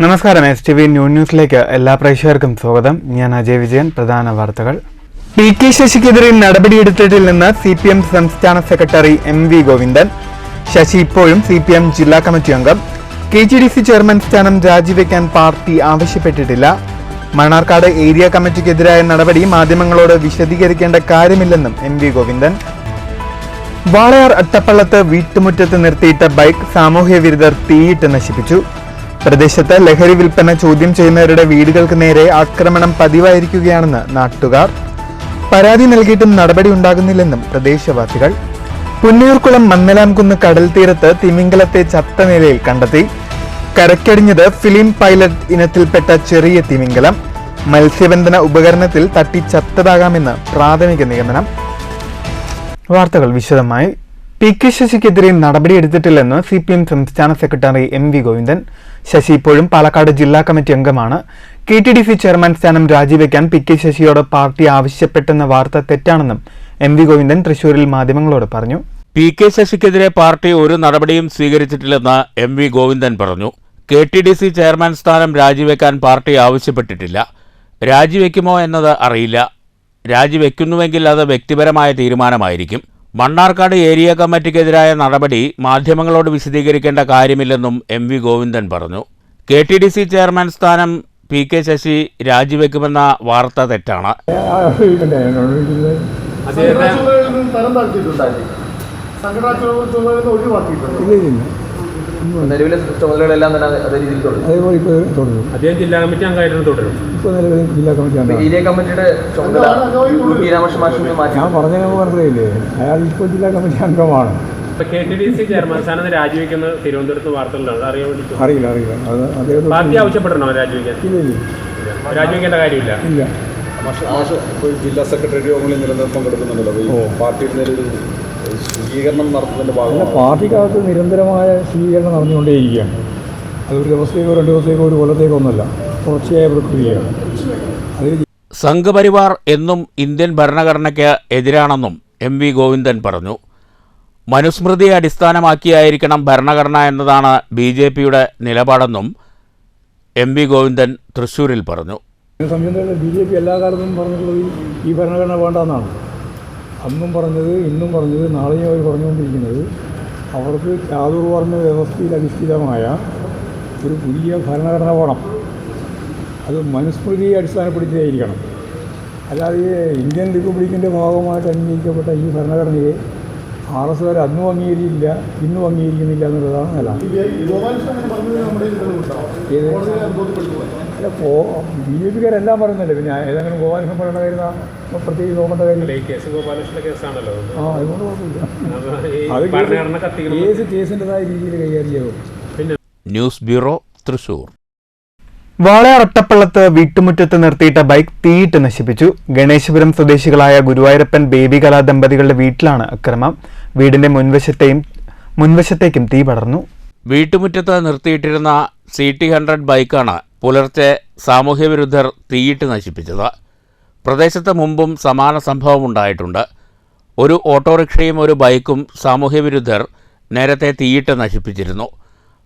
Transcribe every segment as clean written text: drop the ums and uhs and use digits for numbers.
നമസ്കാരം. STV ന്യൂസിലേക്ക് എല്ലാ പ്രേക്ഷകർക്കും സ്വാഗതം. ഞാൻ അജയ് വിജയൻ. പ്രധാന വാർത്തകൾ. PK ശശിക്കെതിരെ നടപടിയെടുത്തിട്ടില്ലെന്ന് CPM സംസ്ഥാന സെക്രട്ടറി MV ഗോവിന്ദൻ. ശശി ഇപ്പോഴും CPM ജില്ലാ കമ്മിറ്റി അംഗം. KTDC ചെയർമാൻ സ്ഥാനം രാജിവെക്കാൻ പാർട്ടി ആവശ്യപ്പെട്ടിട്ടില്ല. മണ്ണാർക്കാട് ഏരിയ കമ്മിറ്റിക്കെതിരായ നടപടി മാധ്യമങ്ങളോട് വിശദീകരിക്കേണ്ട കാര്യമില്ലെന്നും MV ഗോവിന്ദൻ. വാളയാർ അട്ടപ്പള്ളത്ത് വീട്ടുമുറ്റത്ത് നിർത്തിയിട്ട ബൈക്ക് സാമൂഹ്യ വിരുദ്ധർ തീയിട്ട് നശിപ്പിച്ചു. പ്രദേശത്ത് ലഹരി വിൽപ്പന ചോദ്യം ചെയ്യുന്നവരുടെ വീടുകൾക്ക് നേരെ ആക്രമണം പതിവായിരിക്കുകയാണെന്ന് നാട്ടുകാർ. പരാതി നൽകിയിട്ടും നടപടി ഉണ്ടാകുന്നില്ലെന്നും പ്രദേശവാസികൾ. പുന്നയൂർക്കുളം മന്നലാംകുന്ന് കടൽ തീരത്ത് തിമിംഗലത്തെ ചത്ത നിലയിൽ കണ്ടെത്തി. കരക്കടിഞ്ഞത് ഫിലിം പൈലറ്റ് ഇനത്തിൽപ്പെട്ട ചെറിയ തിമിംഗലം. മത്സ്യബന്ധന ഉപകരണത്തിൽ തട്ടി ചത്തതാകാമെന്ന് പ്രാഥമിക നിഗമനം. വാർത്തകൾ വിശദമായി. PK ശശിക്കെതിരെ നടപടിയെടുത്തിട്ടില്ലെന്ന് CPM സംസ്ഥാന സെക്രട്ടറി MV ഗോവിന്ദൻ. ശശി ഇപ്പോഴും പാലക്കാട് ജില്ലാ കമ്മിറ്റി അംഗമാണ്. KTDC ചെയർമാൻ സ്ഥാനം രാജിവെക്കാൻ PK ശശിയോട് പാർട്ടി ആവശ്യപ്പെട്ടെന്ന വാർത്ത തെറ്റാണെന്നും MV ഗോവിന്ദൻ തൃശൂരിൽ മാധ്യമങ്ങളോട് പറഞ്ഞു. PK ശശിക്കെതിരെ പാർട്ടി ഒരു നടപടിയും സ്വീകരിച്ചിട്ടില്ലെന്ന് MV ഗോവിന്ദൻ പറഞ്ഞു. KTDC ചെയർമാൻ സ്ഥാനം രാജിവെക്കാൻ പാർട്ടി ആവശ്യപ്പെട്ടിട്ടില്ല. രാജിവെക്കുമോ എന്നത് അറിയില്ല. രാജിവെക്കുന്നുവെങ്കിൽ അത് വ്യക്തിപരമായ തീരുമാനമായിരിക്കും. മണ്ണാർക്കാട് ഏരിയ കമ്മിറ്റിക്കെതിരായ നടപടി മാധ്യമങ്ങളോട് വിശദീകരിക്കേണ്ട കാര്യമില്ലെന്നും MV ഗോവിന്ദൻ പറഞ്ഞു. KTDC ചെയർമാൻ സ്ഥാനം PK ശശി രാജിവെക്കുമെന്ന വാർത്ത തെറ്റാണ്. നിലവിലെ ചുമതലകളെല്ലാം തന്നെ അതേ രീതിയിൽ തുടരും. അദ്ദേഹം ജില്ലാ കമ്മിറ്റി അംഗമായിട്ട് തുടരും. ഏരിയ കമ്മിറ്റിയുടെ ചുമതല ഞാൻ പറഞ്ഞതിന് മനസ്സിലായില്ലേ, അയാൾ ഇപ്പോൾ ജില്ലാ കമ്മിറ്റി അംഗമാണ്. KTDC ചെയർമാൻ സ്ഥാനം രാജിവെക്കുന്ന തിരുവനന്തപുരത്ത് വാർത്തകളുണ്ട്. അറിയാൻ വേണ്ടി അറിയില്ല. പാർട്ടി ആവശ്യപ്പെടണോ രാജിവെക്കാൻ? രാജിവെക്കേണ്ട കാര്യമില്ല. ഇല്ല. ജില്ലാ സെക്രട്ടറി യോഗങ്ങളിൽ നിരന്തരം പങ്കെടുക്കുന്നുണ്ടല്ലോ. പാർട്ടിയുടെ സ്വീകരണം നടത്തുന്നതിൻ്റെ ഭാഗമാണ്. പാർട്ടിക്കകത്ത് നിരന്തരമായ സ്വീകരണം നടന്നുകൊണ്ടേയിരിക്കുകയാണ്. അതൊരു ദിവസത്തേക്കോ 2 ദിവസത്തേക്കോ 1 കൊല്ലത്തേക്കോ ഒന്നുമല്ല, തുടർച്ചയായ പ്രക്രിയയാണ്. സംഘപരിവാർ എന്നും ഇന്ത്യൻ ഭരണഘടനയ്ക്ക് എതിരാണെന്നും MV ഗോവിന്ദൻ പറഞ്ഞു. മനുസ്മൃതിയെ അടിസ്ഥാനമാക്കിയായിരിക്കണം ഭരണഘടന എന്നതാണ് BJPയുടെ നിലപാടെന്നും MV ഗോവിന്ദൻ തൃശൂരിൽ പറഞ്ഞു. സംബന്ധിച്ച് BJP എല്ലാ കാലത്തും പറഞ്ഞിട്ടുള്ളത് ഈ ഭരണഘടന വേണ്ടെന്നാണ്. അന്നും പറഞ്ഞത്, ഇന്നും പറഞ്ഞത്, നാളെയും അവർ പറഞ്ഞുകൊണ്ടിരിക്കുന്നത് അവർക്ക് ചാതുർവർണ്ണ വ്യവസ്ഥയിൽ അധിഷ്ഠിതമായ ഒരു പുതിയ ഭരണഘടന വേണം. അത് മനുസ്മൃതിയെ അടിസ്ഥാനപ്പെടുത്തിയായിരിക്കണം. അല്ലാതെ ഇന്ത്യൻ റിപ്പബ്ലിക്കിൻ്റെ ഭാഗമായിട്ട് അംഗീകരിക്കപ്പെട്ട ഈ ഭരണഘടനയെ RSകാർ അന്നും അംഗീകരിച്ചില്ല, ഇന്നും അംഗീകരിക്കുന്നില്ല എന്നുള്ളതാണ് നില. അല്ല, BJPക്കാരെല്ലാം പറയുന്നല്ലേ, പിന്നെ ഏതെങ്കിലും ഗോപാലകൃഷ്ണൻ പറയേണ്ട കാര്യം പ്രത്യേകിച്ച് നോക്കേണ്ട കാര്യം. അതുകൊണ്ട് കുഴപ്പമില്ല. അത് കേസിൻ്റെതായ രീതിയിൽ കൈകാര്യം ചെയ്തു. News bureau, Thrissur. വാളയാർ അട്ടപ്പള്ളത്ത് വീട്ടുമുറ്റത്ത് നിർത്തിയിട്ട ബൈക്ക് തീയിട്ട് നശിപ്പിച്ചു. ഗണേശപുരം സ്വദേശികളായ ഗുരുവായൂരപ്പൻ ബേബി കലാ ദമ്പതികളുടെ വീട്ടിലാണ് അക്രമം. വീടിന്റെ മുൻവശത്തേക്കും തീ പടർന്നു. വീട്ടുമുറ്റത്ത് നിർത്തിയിട്ടിരുന്ന CT100 ബൈക്കാണ് പുലർച്ചെ സാമൂഹ്യവിരുദ്ധർ തീയിട്ട് നശിപ്പിച്ചത്. പ്രദേശത്ത് മുമ്പും സമാന സംഭവം ഉണ്ടായിട്ടുണ്ട്. ഒരു ഓട്ടോറിക്ഷയും ഒരു ബൈക്കും സാമൂഹ്യവിരുദ്ധർ നേരത്തെ തീയിട്ട് നശിപ്പിച്ചിരുന്നു.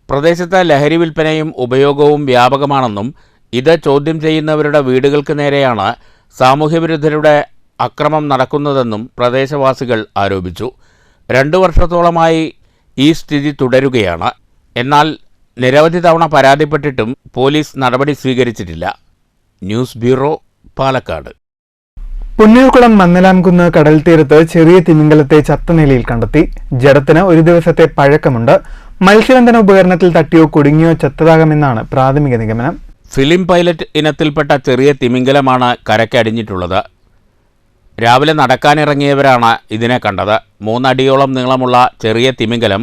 പ്രദേശത്ത് ലഹരി വിൽപ്പനയും ഉപയോഗവും വ്യാപകമാണെന്നും ഇത് ചോദ്യം ചെയ്യുന്നവരുടെ വീടുകൾക്ക് നേരെയാണ് സാമൂഹ്യവിരുദ്ധരുടെ അക്രമം നടക്കുന്നതെന്നും പ്രദേശവാസികൾ ആരോപിച്ചു. 2 വർഷത്തോളമായി ഈ സ്ഥിതി തുടരുകയാണ്. എന്നാൽ നിരവധി തവണ പരാതിപ്പെട്ടിട്ടും പോലീസ് നടപടി സ്വീകരിച്ചിട്ടില്ല. News bureau, Palakkad. പുന്നയൂർക്കുളം മന്നലാംകുന്ന് കടൽ തീരത്ത് ചെറിയ തിമിംഗലത്തെ ചത്ത നിലയിൽ കണ്ടെത്തി. ജഡത്തിന് 1 ദിവസത്തെ പഴക്കമുണ്ട്. മത്സ്യബന്ധന ഉപകരണത്തിൽ തട്ടിയോ കുടുങ്ങിയോ ചത്തതാകാമെന്നാണ് പ്രാഥമിക നിഗമനം. ഫിലിം പൈലറ്റ് ഇനത്തിൽപ്പെട്ട ചെറിയ തിമിംഗലമാണ് കരയ്ക്കടിഞ്ഞിട്ടുള്ളത്. രാവിലെ നടക്കാനിറങ്ങിയവരാണ് ഇതിനെ കണ്ടത്. 3 അടിയോളം നീളമുള്ള ചെറിയ തിമിംഗലം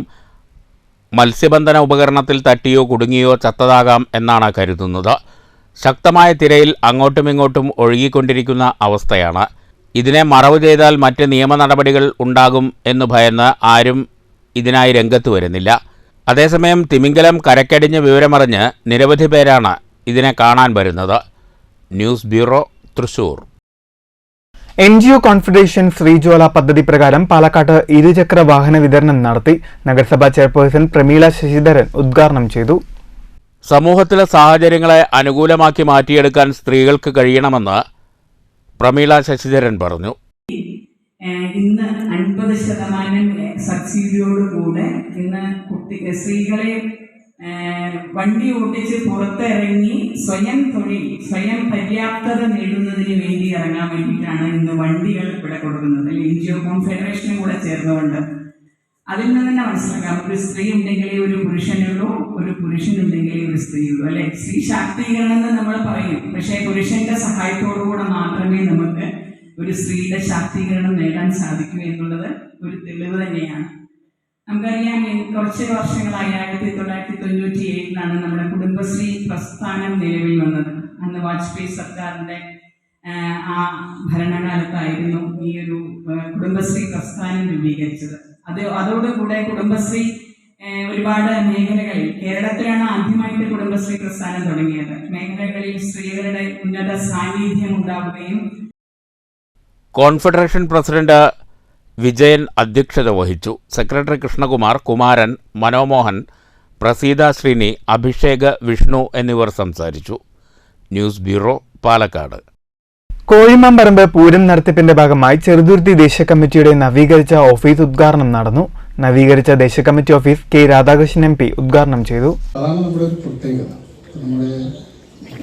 മത്സ്യബന്ധന ഉപകരണത്തിൽ തട്ടിയോ കുടുങ്ങിയോ ചത്തതാകാം എന്നാണ് കരുതുന്നത്. ശക്തമായ തിരയിൽ അങ്ങോട്ടുമിങ്ങോട്ടും ഒഴുകിക്കൊണ്ടിരിക്കുന്ന അവസ്ഥയാണ്. ഇതിനെ മറവ് ചെയ്താൽ മറ്റ് നിയമ നടപടികൾ ഉണ്ടാകും എന്ന് ഭയന്ന് ആരും ഇതിനായി രംഗത്ത് വരുന്നില്ല. അതേസമയം തിമിംഗലം കരക്കടിഞ്ഞ വിവരമറിഞ്ഞ് നിരവധി പേരാണ് ഇതിനെ കാണാൻ വരുന്നത്. News bureau, Thrissur. NGO confederation Sreejwala പദ്ധതി പ്രകാരം പാലക്കാട്ട് ഇരുചക്ര വാഹന വിതരണം നടത്തി. നഗരസഭാ ചെയർപേഴ്സൺ പ്രമീള ശശിധരൻ ഉദ്ഘാടനം ചെയ്തു. സമൂഹത്തിലെ സാഹചര്യങ്ങളെ അനുകൂലമാക്കി മാറ്റിയെടുക്കാൻ സ്ത്രീകൾക്ക് കഴിയണമെന്ന് പ്രമീള ശശിധരൻ പറഞ്ഞു. ഇന്ന് 50% സബ്സിഡിയോടുകൂടെ ഇന്ന് സ്ത്രീകളെ വണ്ടി ഓട്ടിച്ച് പുറത്തിറങ്ങി സ്വയം തൊഴിൽ, സ്വയം പര്യാപ്തത നേടുന്നതിന് വേണ്ടി ഇറങ്ങാൻ വേണ്ടിയിട്ടാണ് ഇന്ന് വണ്ടികൾ ഇവിടെ കൊടുക്കുന്നത്. NGO കോൺഫെഡറേഷനും കൂടെ ചേർന്നുകൊണ്ട് അതിൽ നിന്ന് തന്നെ മനസ്സിലാക്കാം, ഒരു സ്ത്രീ ഉണ്ടെങ്കിലേ ഒരു പുരുഷനുള്ളൂ, ഒരു പുരുഷനുണ്ടെങ്കിലേ ഒരു സ്ത്രീയുള്ളൂ, അല്ലെ? സ്ത്രീ ശാക്തീകരണം എന്ന് നമ്മൾ പറയും, പക്ഷേ പുരുഷന്റെ സഹായത്തോടുകൂടെ മാത്രമേ നമുക്ക് ഒരു സ്ത്രീയുടെ ശാക്തീകരണം നേടാൻ സാധിക്കൂ എന്നുള്ളത് ഒരു തെളിവ് തന്നെയാണ്. നമുക്കറിയാം, കുറച്ച് വർഷങ്ങളായി 1997 നമ്മുടെ കുടുംബശ്രീ പ്രസ്ഥാനം നിലവിൽ വന്നത്. അന്ന് വാജ്പേയി സർക്കാരിൻ്റെ ആ ഭരണകാലത്തായിരുന്നു ഈ ഒരു കുടുംബശ്രീ പ്രസ്ഥാനം രൂപീകരിച്ചത്. അതോടുകൂടെ കുടുംബശ്രീ ഒരുപാട് മേഖലകളിൽ, കേരളത്തിലാണ് ആദ്യമായിട്ട് കുടുംബശ്രീ പ്രസ്ഥാനം തുടങ്ങിയത്, മേഖലകളിൽ സ്ത്രീകളുടെ ഉന്നത സാന്നിധ്യം ഉണ്ടാവുകയും. കോൺഫെഡറേഷൻ പ്രസിഡന്റ് വിജയൻ അധ്യക്ഷത വഹിച്ചു. സെക്രട്ടറി കൃഷ്ണകുമാർ, കുമാരൻ, മനോമോഹൻ, പ്രസീത ശ്രീനി, അഭിഷേക്, വിഷ്ണു എന്നിവർ സംസാരിച്ചു. News bureau, Palakkad. കോഴിമാമ്പറമ്പ് പൂരം നടത്തിപ്പിന്റെ ഭാഗമായി ചെറുതുരുത്തി ദേശീയ കമ്മിറ്റിയുടെ നവീകരിച്ച ഓഫീസ് ഉദ്ഘാടനം നടന്നു. നവീകരിച്ച ദേശീയ committee office K Radhakrishnan MP ഉദ്ഘാടനം ചെയ്തു. അതാണ് നമ്മുടെ ഒരു പ്രത്യേകത. നമ്മുടെ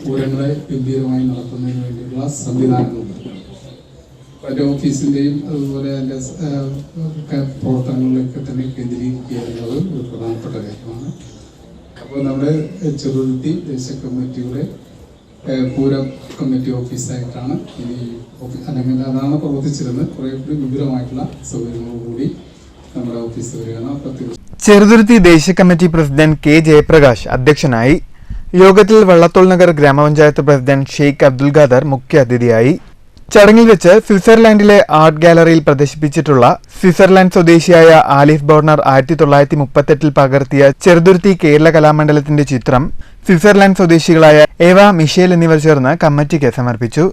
പൂരങ്ങളെ ഗംഭീരമായി നടത്തുന്നതിന് വേണ്ടിയുള്ള സംവിധാനങ്ങളുണ്ട്. അതിൻ്റെ ഓഫീസിൻ്റെയും അതുപോലെ അതിൻ്റെ പ്രവർത്തനങ്ങളിലൊക്കെ തന്നെ കേന്ദ്രീകരിക്കുക എന്നുള്ളത് ഒരു പ്രധാനപ്പെട്ട കാര്യമാണ്. അപ്പോൾ നമ്മുടെ ചെറുതുരുത്തി ദേശീയ കമ്മിറ്റിയുടെ പൂരം കമ്മിറ്റി ഓഫീസായിട്ടാണ് ഇനി അല്ലെങ്കിൽ അതാണ് പ്രവർത്തിച്ചിരുന്നത്. കുറേ കൂടി വിപുലമായിട്ടുള്ള സൗകര്യങ്ങളോടുകൂടി നമ്മുടെ ഓഫീസ് വരികയാണ്. ചെറുതുരുത്തി ദേശീയ കമ്മിറ്റി പ്രസിഡന്റ് K ജയപ്രകാശ് അധ്യക്ഷനായി. യോഗത്തിൽ വള്ളത്തോൾ നഗർ ഗ്രാമപഞ്ചായത്ത് പ്രസിഡന്റ് ഷെയ്ഖ് അബ്ദുൽ ഖാദർ മുഖ്യ അതിഥിയായി. ചടങ്ങിൽ വെച്ച് സ്വിറ്റ്സർലാൻഡിലെ ആർട്ട് ഗാലറിയിൽ പ്രദർശിപ്പിച്ചിട്ടുള്ള സ്വിറ്റ്സർലാൻഡ് സ്വദേശിയായ ആലിഫ് ബോർണർ 1938 പകർത്തിയ ചെറുതുരുത്തി കേരള കലാമണ്ഡലത്തിന്റെ ചിത്രം സ്വിറ്റ്സർലാൻഡ് സ്വദേശികളായ ഏവ, മിഷേൽ എന്നിവർ ചേർന്ന് കമ്മിറ്റിക്ക് സമർപ്പിച്ചു.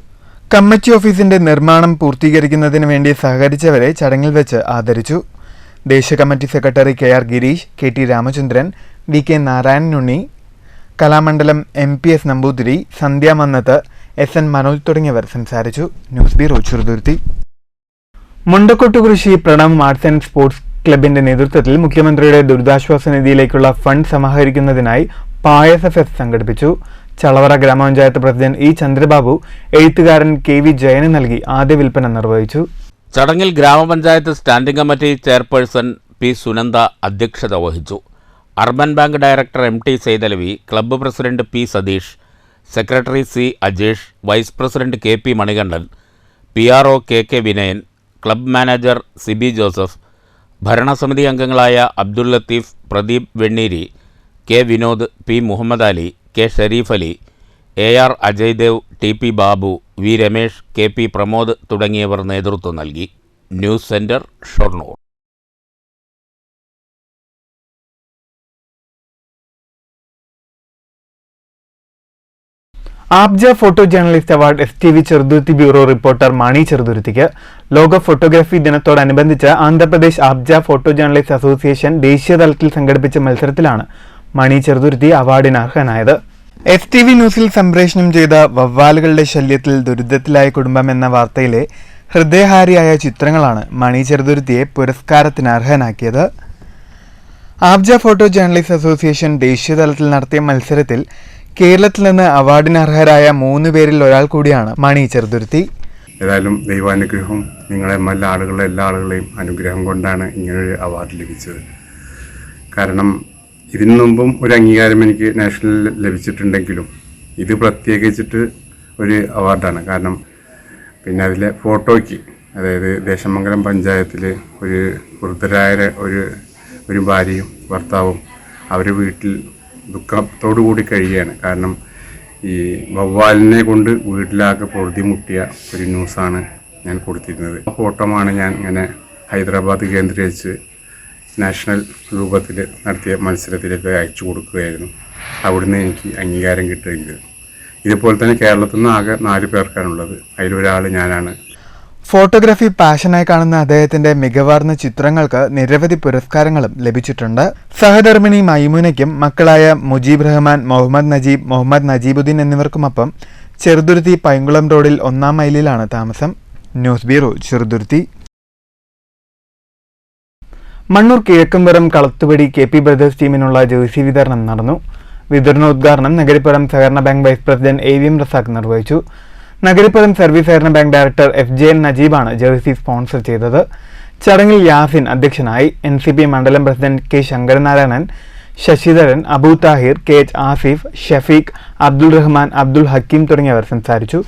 കമ്മിറ്റി ഓഫീസിന്റെ നിർമ്മാണം പൂർത്തീകരിക്കുന്നതിന് വേണ്ടി സഹകരിച്ചവരെ ചടങ്ങിൽ വെച്ച് ആദരിച്ചു. ദേശീയ committee secretary KR Gireesh, KT Ramachandran, VK Narayananunni, Kalamandalam MPS Namboothiri, Sandhya Mannath, SN Manoj തുടങ്ങിയവർ സംസാരിച്ചു. News bureau, Cheruthuruthy. Mundakottukurissi Pranav arts and sports ക്ലബിന്റെ നേതൃത്വത്തിൽ മുഖ്യമന്ത്രിയുടെ ദുരിതാശ്വാസ നിധിയിലേക്കുള്ള ഫണ്ട് സമാഹരിക്കുന്നതിനായി പായസ ഫെസ്റ്റ് സംഘടിപ്പിച്ചു. ചളവറ ഗ്രാമപഞ്ചായത്ത് പ്രസിഡന്റ് E ചന്ദ്രബാബു എഴുത്തുകാരൻ KV ജയന് നൽകി ആദ്യ വിൽപ്പന നിർവഹിച്ചു. ചടങ്ങിൽ ഗ്രാമപഞ്ചായത്ത് standing committee chairperson P Sunanda അധ്യക്ഷത വഹിച്ചു. Urban bank director MT Saithalavi, club president P Satheesh, secretary C Ajesh, vice president KP Manikandan, PRO KK Vinayan, club manager Sibi Joseph, ഭരണസമിതി അംഗങ്ങളായ Abdul Latheef, Pradeep വെണ്ണീരി, K Vinod, P Muhammad Ali, K Sharif Ali, AR Ajay Dev, TP Babu, V Ramesh, KP Pramod തുടങ്ങിയവർ നേതൃത്വം നൽകി. News centre, Shoranur. ആബ്ജ photo journalist award STV Cheruthuruthy bureau reporter Mani ചെറുതുരുത്തിക്ക്. ലോക photography ദിനത്തോടനുബന്ധിച്ച് ആന്ധ്രാപ്രദേശ് ആബ്ജ ഫോട്ടോ ജേർണലിസ്റ്റ് അസോസിയേഷൻ ദേശീയ തലത്തിൽ സംഘടിപ്പിച്ച മത്സരത്തിലാണ് മണി ചെറുതുരുത്തി അവാർഡിന് അർഹനായത്. STV ന്യൂസിൽ സംപ്രേഷണം ചെയ്ത വവ്വാലുകളുടെ ശല്യത്തിൽ ദുരിതത്തിലായ കുടുംബം എന്ന വാർത്തയിലെ ഹൃദയഹാരിയായ ചിത്രങ്ങളാണ് മണി ചെറുതുരുത്തിയെ പുരസ്കാരത്തിന് അർഹനാക്കിയത്. ആബ്ജ ഫോട്ടോ ജേർണലിസ്റ്റ് അസോസിയേഷൻ ദേശീയ തലത്തിൽ നടത്തിയ മത്സരത്തിൽ കേരളത്തിൽ നിന്ന് അവാർഡിന് അർഹരായ 3 പേരിൽ ഒരാൾ കൂടിയാണ് മണി ചെറുതുരുത്തി. ഏതായാലും ദൈവാനുഗ്രഹം നിങ്ങളെ എല്ലാ ആളുകളെയും അനുഗ്രഹം കൊണ്ടാണ് ഇങ്ങനൊരു അവാർഡ് ലഭിച്ചത്. കാരണം ഇതിനു മുമ്പും ഒരു അംഗീകാരം എനിക്ക് നാഷണൽ ലഭിച്ചിട്ടുണ്ടെങ്കിലും ഇത് പ്രത്യേകിച്ചിട്ട് ഒരു അവാർഡാണ്. കാരണം പിന്നെ അതിലെ ഫോട്ടോയ്ക്ക്, അതായത് ദേശമംഗലം പഞ്ചായത്തിൽ ഒരു വൃദ്ധരായ ഒരു ഭാര്യയും ഭർത്താവും അവർ വീട്ടിൽ ദുഃഖത്തോടു കൂടി കഴിയുകയാണ്. കാരണം ഈ വവ്വാലിനെ കൊണ്ട് വീട്ടിലാകെ പൊറുതി മുട്ടിയ ഒരു ന്യൂസാണ് ഞാൻ കൊടുത്തിരുന്നത്. ആ ഫോട്ടോമാണ് ഞാൻ ഇങ്ങനെ ഹൈദരാബാദ് കേന്ദ്രീകരിച്ച് നാഷണൽ രൂപത്തിൽ നടത്തിയ മത്സരത്തിലേക്ക് അയച്ചു കൊടുക്കുകയായിരുന്നു. അവിടുന്ന് എനിക്ക് അംഗീകാരം കിട്ടുകയും. ഇതുപോലെ തന്നെ കേരളത്തിൽ നിന്ന് ആകെ 4 പേർക്കാണുള്ളത്. അതിലൊരാൾ ഞാനാണ്. ഫോട്ടോഗ്രാഫി പാഷനായി കാണുന്ന അദ്ദേഹത്തിന്റെ മികവാർന്ന ചിത്രങ്ങൾക്ക് നിരവധി പുരസ്കാരങ്ങളും ലഭിച്ചിട്ടുണ്ട്. സഹധർമ്മിണി മൈമുനയ്ക്കും മക്കളായ മുജീബ് റഹ്മാൻ, മുഹമ്മദ് നജീബുദ്ദീൻ എന്നിവർക്കുമൊപ്പം ചെറുതുരുത്തി പൈങ്കുളം റോഡിൽ 1-ാം മൈലിലാണ് താമസം. News bureau, Cheruthuruthy. Mannur Kizhakkumpuram Kalathupadi KP brothers ടീമിനുള്ള ജേഴ്സി വിതരണം നടന്നു. വിതരണോദ്ഘാടനം നഗരിപ്പുറം സഹകരണ bank vice president AVM Razak നിർവഹിച്ചു. നഗരിപ്പുറം സർവീസ് സഹകരണ ബാങ്ക് ഡയറക്ടർ FJN നജീബാണ് ജേഴ്സി സ്പോൺസർ ചെയ്തത്. ചടങ്ങിൽ യാസിൻ അധ്യക്ഷനായി. NCP മണ്ഡലം president K Sankaranarayanan, Sasidharan, Abu Thahir, KH Asif, Shafeeq, Abdul Rahman, Abdul Hakeem തുടങ്ങിയവർ സംസാരിച്ചു.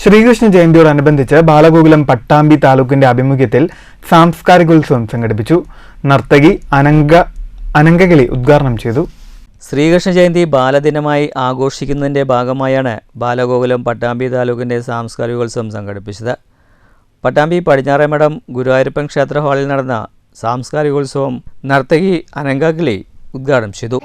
ശ്രീകൃഷ്ണ ജയന്തിയോടനുബന്ധിച്ച് ബാലഗോകുലം പട്ടാമ്പി താലൂക്കിന്റെ ആഭിമുഖ്യത്തിൽ സാംസ്കാരികോത്സവം സംഘടിപ്പിച്ചു. നർത്തകി അനങ്കകിളി ഉദ്ഘാടനം ചെയ്തു. ശ്രീകൃഷ്ണ ജയന്തി ബാലദിനമായി ആഘോഷിക്കുന്നതിൻ്റെ ഭാഗമായാണ് ബാലഗോകുലം പട്ടാമ്പി താലൂക്കിൻ്റെ സാംസ്കാരികോത്സവം സംഘടിപ്പിച്ചത്. പട്ടാമ്പി പടിഞ്ഞാറേമഠം ഗുരുവായൂരപ്പൻ ക്ഷേത്ര ഹാളിൽ നടന്ന സാംസ്കാരികോത്സവം നർത്തകി അനങ്കകിളി ഉദ്ഘാടനം ചെയ്തു.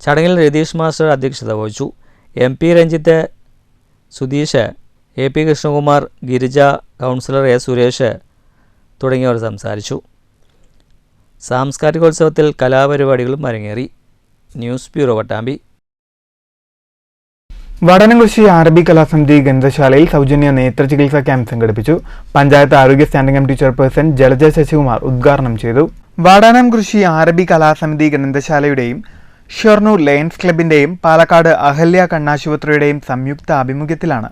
ചടങ്ങിൽ രതീഷ് മാസ്റ്റർ അധ്യക്ഷത വഹിച്ചു. MP Ranjith, Sudheesh, AP Krishnakumar, Girija, councillor A Suresh തുടങ്ങിയവർ സംസാരിച്ചു. സാംസ്കാരികോത്സവത്തിൽ കലാപരിപാടികളും അരങ്ങേറി. News bureau, Pattambi. വടനംകുറിശി അറബി കലാസമിതി ഗ്രന്ഥശാലയിൽ സൗജന്യ നേത്രചികിത്സാ ക്യാമ്പ് സംഘടിപ്പിച്ചു. പഞ്ചായത്ത് ആരോഗ്യ standing committee chairperson Jalaja Sasikumar ഉദ്ഘാടനം ചെയ്തു. വടനംകുറിശി അറബി കലാസമിതി ഗ്രന്ഥശാലയുടെയും ഷൊർണൂർ ലയൺസ് ക്ലബിന്റെയും പാലക്കാട് അഹല്യ കണ്ണാശുപത്രിയുടെയും സംയുക്ത ആഭിമുഖ്യത്തിലാണ്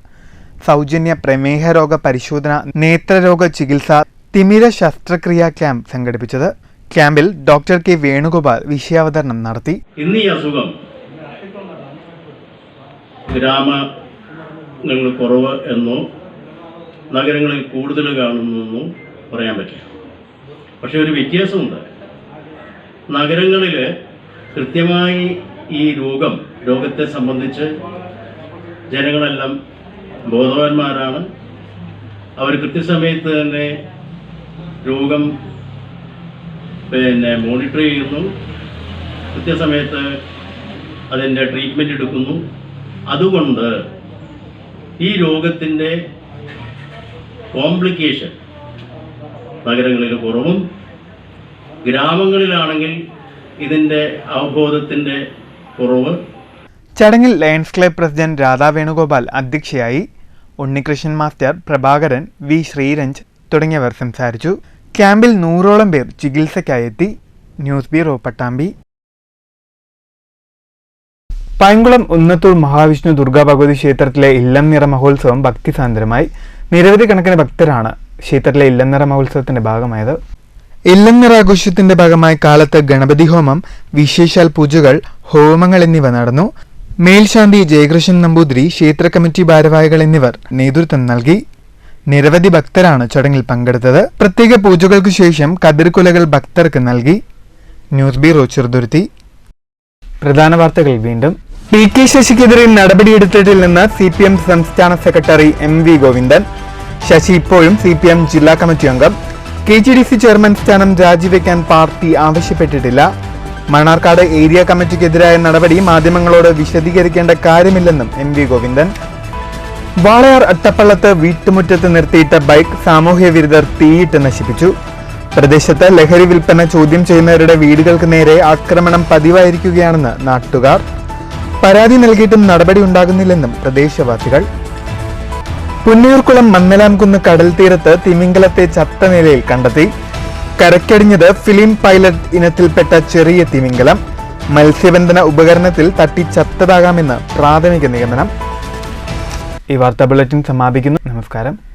സൗജന്യ പ്രമേഹ രോഗ പരിശോധന, നേത്രരോഗ ചികിത്സ, തിമിര ശസ്ത്രക്രിയാ ക്യാമ്പ് സംഘടിപ്പിച്ചത്. ക്യാമ്പിൽ ഡോക്ടർ K വേണുഗോപാൽ വിഷയാവതരണം നടത്തി. ഇന്ന് ഈ അസുഖം ഗ്രാമങ്ങളിൽ കുറവ് എന്നോ നഗരങ്ങളിൽ കൂടുതൽ കാണുന്നെന്നോ പറയാൻ പറ്റില്ല. പക്ഷെ ഒരു വ്യത്യാസമുണ്ട്. നഗരങ്ങളിൽ കൃത്യമായി ഈ രോഗത്തെ സംബന്ധിച്ച് ജനങ്ങളെല്ലാം ബോധവാന്മാരാണ്. അവർ കൃത്യസമയത്ത് തന്നെ രോഗം മോണിറ്റർ ചെയ്യുന്നു, കൃത്യസമയത്ത് അതിൻ്റെ ട്രീറ്റ്മെൻറ്റ് എടുക്കുന്നു. അതുകൊണ്ട് ഈ രോഗത്തിൻ്റെ കോംപ്ലിക്കേഷൻ നഗരങ്ങളിൽ കുറവും, ഗ്രാമങ്ങളിലാണെങ്കിൽ ഇതിൻ്റെ അവബോധത്തിൻ്റെ കുറവ്. ചടങ്ങിൽ lions club president Radha Venugopal അധ്യക്ഷയായി. ഉണ്ണികൃഷ്ണൻ മാസ്റ്റർ, പ്രഭാകരൻ, V ശ്രീരഞ്ജ് തുടങ്ങിയവർ സംസാരിച്ചു. ക്യാമ്പിൽ 100ഓളം പേർ ചികിത്സയ്ക്കായി എത്തി. News bureau, Pattambi. പൈങ്കുളം ഉന്നത്തൂർ മഹാവിഷ്ണു ദുർഗാ ഭഗവതി ക്ഷേത്രത്തിലെ ഇല്ലം നിറ മഹോത്സവം ഭക്തിസാന്ദ്രമായി. നിരവധി കണക്കിന് ഭക്തരാണ് ക്ഷേത്രത്തിലെ ഇല്ലം നിറ മഹോത്സവത്തിന്റെ ഭാഗമായത്. ഇല്ലം നിറ ആഘോഷത്തിന്റെ ഭാഗമായി കാലത്ത് ഗണപതി ഹോമം, വിശേഷാൽ പൂജകൾ, ഹോമങ്ങൾ എന്നിവ നടന്നു. മേൽശാന്തി ജയകൃഷ്ണൻ നമ്പൂതിരി, ക്ഷേത്ര കമ്മിറ്റി ഭാരവാഹികൾ എന്നിവർ നേതൃത്വം നൽകി. നിരവധി ഭക്തരാണ് ചടങ്ങിൽ പങ്കെടുത്തത്. പ്രത്യേക പൂജകൾക്കു ശേഷം കതിർക്കുലകൾ ഭക്തർക്ക് നൽകി. News bureau, Cheruthuruthy. പ്രധാന വാർത്തകൾ വീണ്ടും. PK ശശിക്കെതിരെ നടപടിയെടുത്തിട്ടില്ലെന്ന് CPM സംസ്ഥാന സെക്രട്ടറി MV ഗോവിന്ദൻ. ശശി ഇപ്പോഴും CPM ജില്ലാ കമ്മിറ്റി അംഗം. KGDC ചെയർമാൻ സ്ഥാനം രാജിവെക്കാൻ പാർട്ടി ആവശ്യപ്പെട്ടിട്ടില്ല. മണ്ണാർക്കാട് ഏരിയ കമ്മിറ്റിക്കെതിരായ നടപടി മാധ്യമങ്ങളോട് വിശദീകരിക്കേണ്ട കാര്യമില്ലെന്നും MV ഗോവിന്ദൻ. വാളയാർ അട്ടപ്പള്ളത്ത് വീട്ടുമുറ്റത്ത് നിർത്തിയിട്ട ബൈക്ക് സാമൂഹ്യ വിരുദ്ധർ തീയിട്ട് നശിപ്പിച്ചു. പ്രദേശത്ത് ലഹരി വിൽപ്പന ചോദ്യം ചെയ്യുന്നവരുടെ വീടുകൾക്ക് നേരെ ആക്രമണം പതിവായിരിക്കുകയാണെന്ന് നാട്ടുകാർ. പരാതി നൽകിയിട്ടും നടപടി ഉണ്ടാകുന്നില്ലെന്നും പ്രദേശവാസികൾ. പുന്നയൂർക്കുളം മന്നലാംകുന്ന് കടൽ തീരത്ത് തിമിംഗലത്തെ ചത്ത നിലയിൽ കണ്ടെത്തി. കരക്കടിഞ്ഞത് ഫിലിം പൈലറ്റ് ഇനത്തിൽപ്പെട്ട ചെറിയ തിമിംഗലം. മത്സ്യബന്ധന ഉപകരണത്തിൽ തട്ടി ചത്തതാകാമെന്ന് പ്രാഥമിക നിഗമനം. ഈ വാർത്താ ബുള്ളറ്റിൻ സമാപിക്കുന്നു. നമസ്കാരം.